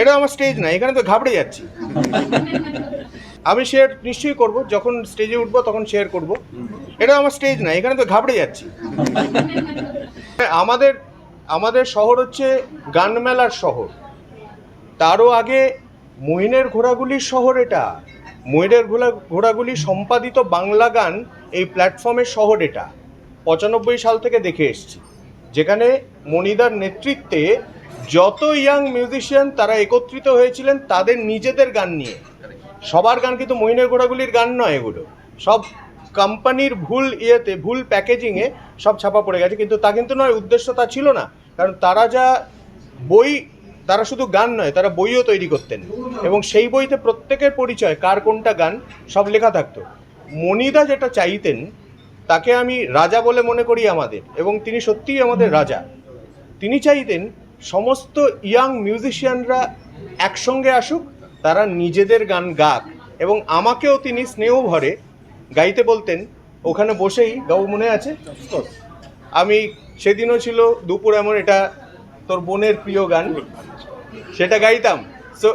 এটা আমার স্টেজ না, এখানে তো ঘাবড়ে যাচ্ছি। আমি শেয়ার নিশ্চয়ই করব, যখন স্টেজে উঠবো তখন শেয়ার করব। এটা আমার স্টেজ না, এখানে তো ঘাবড়ে যাচ্ছি। আমাদের আমাদের শহর হচ্ছে গান মেলার শহর, তারও আগে মইনের ঘোড়াগুলির শহর। এটা মইনের ঘোড়াগুলি সম্পাদিত বাংলা গান এই প্ল্যাটফর্মের শহর। এটা 95 সাল থেকে দেখে এসছি, যেখানে মনিদার নেতৃত্বে যত ইয়াং মিউজিশিয়ান তারা একত্রিত হয়েছিলেন তাদের নিজেদের গান নিয়ে। সবার গান কিন্তু মইনের ঘোড়াগুলির গান নয়, এগুলো সব কোম্পানির ভুল ভুল প্যাকেজিংয়ে সব ছাপা পড়ে গেছে। কিন্তু তা কিন্তু নয়, উদ্দেশ্য তা ছিল না। কারণ তারা শুধু গান নয়, তারা বইও তৈরি করতেন, এবং সেই বইতে প্রত্যেকের পরিচয়, কার কোনটা গান, সব লেখা থাকতো। মনিদা যেটা চাইতেন, তাকে আমি রাজা বলে মনে করি আমাদের, এবং তিনি সত্যিই আমাদের রাজা। তিনি চাইতেন সমস্ত ইয়াং মিউজিশিয়ানরা একসঙ্গে আসুক, তারা নিজেদের গান গাক, এবং আমাকেও তিনি স্নেহ ভরে গাইতে বলতেন। ওখানে বসেই গাও, মনে আছে? আমি সেদিনও ছিল দুপুর এমন, এটা তোর বোনের প্রিয় গান, সেটা গাইতাম। সো